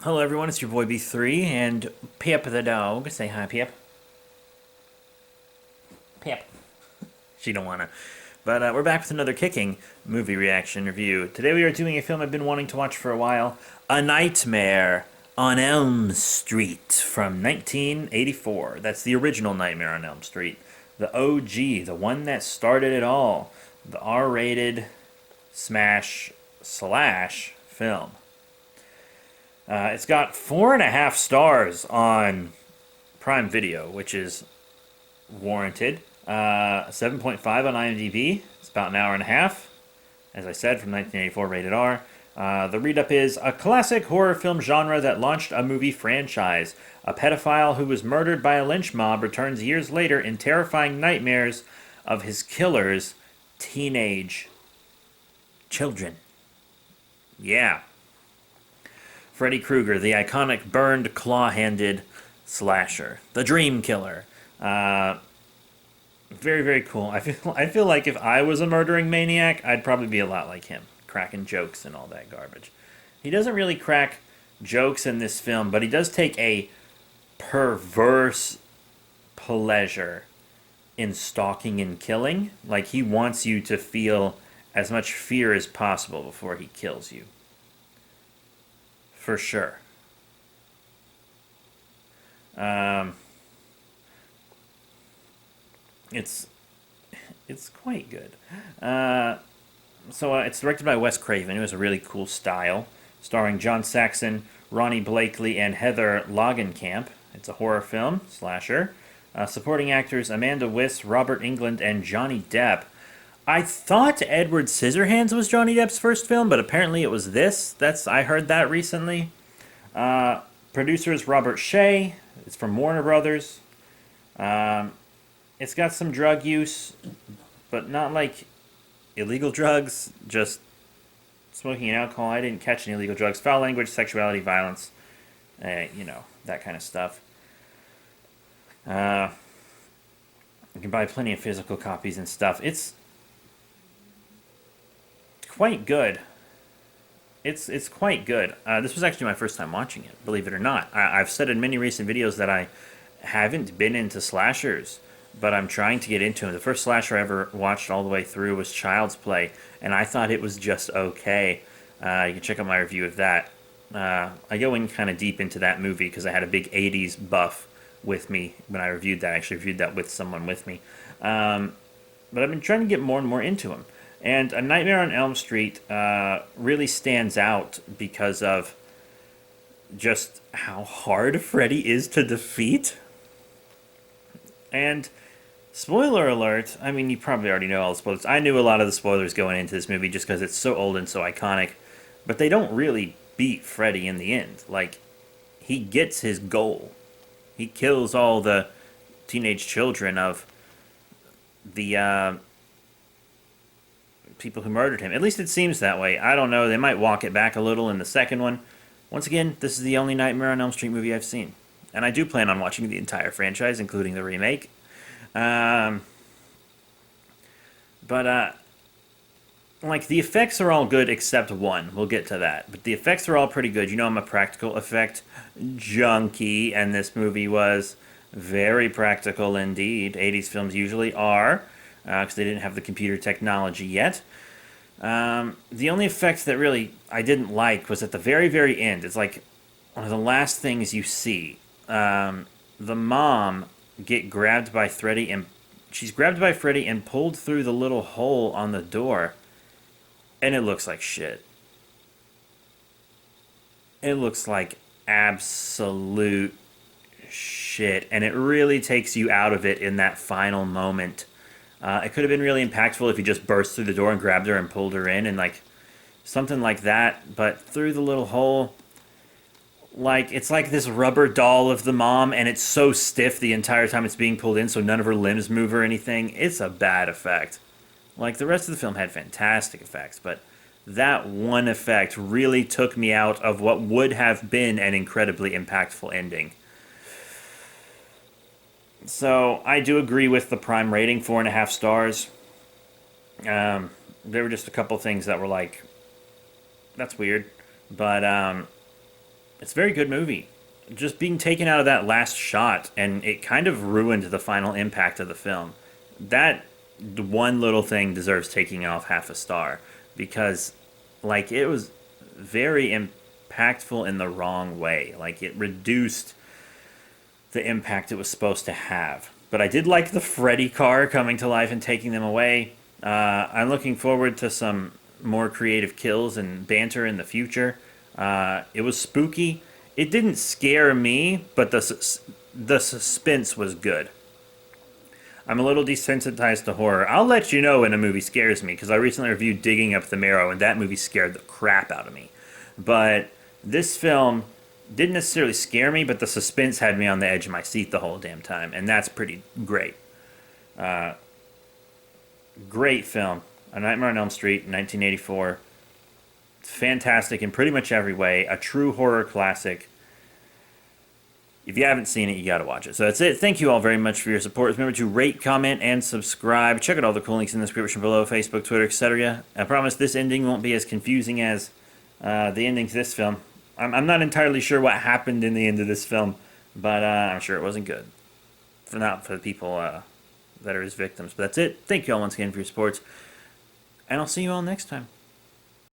Hello, everyone. It's your boy B3 and Pip the dog. Say hi, Pip. Pip. She don't wanna. But we're back with another kicking movie reaction review. Today we are doing a film I've been wanting to watch for a while: A Nightmare on Elm Street from 1984. That's the original Nightmare on Elm Street, the OG, the one that started it all, the R-rated smash slash film. It's got 4.5 stars on Prime Video, which is warranted. 7.5 on IMDb. It's about an hour and a half. As I said, from 1984, rated R. The read-up is a classic horror film genre that launched a movie franchise. A pedophile who was murdered by a lynch mob returns years later in terrifying nightmares of his killer's teenage children. Yeah. Freddy Krueger, the iconic burned, claw-handed slasher, the Dream Killer. Very, very cool. I feel like if I was a murdering maniac, I'd probably be a lot like him, cracking jokes and all that garbage. He doesn't really crack jokes in this film, but he does take a perverse pleasure in stalking and killing. Like, he wants you to feel as much fear as possible before he kills you. For sure. Um, it's it's quite good. It's directed by Wes Craven, who has a really cool style, starring John Saxon, Ronnie Blakely, and Heather Langenkamp. It's a horror film slasher. Supporting actors Amanda Wyss, Robert Englund, and Johnny Depp. I thought Edward Scissorhands was Johnny Depp's first film, but apparently it was this. I heard that recently. Producers Robert Shea. It's from Warner Brothers. It's got some drug use, but not like illegal drugs, just smoking and alcohol. I didn't catch any illegal drugs. Foul language, sexuality, violence, that kind of stuff. You can buy plenty of physical copies and stuff. It's quite good. It's quite good. This was actually my first time watching it, believe it or not. I've said in many recent videos that I haven't been into slashers, but I'm trying to get into them. The first slasher I ever watched all the way through was Child's Play, and I thought it was just okay. You can check out my review of that. I go in kind of deep into that movie because I had a big 80s buff with me when I reviewed that. I actually reviewed that with someone with me. But I've been trying to get more and more into them. And A Nightmare on Elm Street really stands out because of just how hard Freddy is to defeat. And spoiler alert, I mean, you probably already know all the spoilers. I knew a lot of the spoilers going into this movie just because it's so old and so iconic. But they don't really beat Freddy in the end. Like, he gets his goal. He kills all the teenage children of the people who murdered him. At least it seems that way. I don't know. They might walk it back a little in the second one. Once again, this is the only Nightmare on Elm Street movie I've seen. And I do plan on watching the entire franchise, including the remake. But the effects are all good except one. We'll get to that. But the effects are all pretty good. You know, I'm a practical effect junkie, and this movie was very practical indeed. 80s films usually are, because they didn't have the computer technology yet. The only effect that really I didn't like was at the very, very end. It's like one of the last things you see. The mom get grabbed by Freddy, and she's grabbed by Freddy and pulled through the little hole on the door, and it looks like shit. It looks like absolute shit, and it really takes you out of it in that final moment. It could have been really impactful if he just burst through the door and grabbed her and pulled her in, and something like that, but through the little hole, it's like this rubber doll of the mom, and it's so stiff the entire time it's being pulled in, so none of her limbs move or anything. It's a bad effect. The rest of the film had fantastic effects, but that one effect really took me out of what would have been an incredibly impactful ending. So, I do agree with the Prime rating, 4.5 stars. There were just a couple things that were that's weird. But, It's a very good movie. Just being taken out of that last shot, and it kind of ruined the final impact of the film. That one little thing deserves taking off half a star because, like, it was very impactful in the wrong way. Like, it reduced the impact it was supposed to have. But I did like the Freddy car coming to life and taking them away. I'm looking forward to some more creative kills and banter in the future. It was spooky. It didn't scare me, but the suspense was good. I'm a little desensitized to horror. I'll let you know when a movie scares me, because I recently reviewed Digging Up the Marrow, and that movie scared the crap out of me. But this film didn't necessarily scare me, but the suspense had me on the edge of my seat the whole damn time, and that's pretty great. Great film. A Nightmare on Elm Street, 1984. Fantastic in pretty much every way. A true horror classic. If you haven't seen it, you gotta watch it. So that's it. Thank you all very much for your support. Remember to rate, comment, and subscribe. Check out all the cool links in the description below. Facebook, Twitter, etc. I promise this ending won't be as confusing as the ending to this film. I'm not entirely sure what happened in the end of this film, but I'm sure it wasn't good. Not for the people that are his victims. But that's it. Thank you all once again for your support, and I'll see you all next time.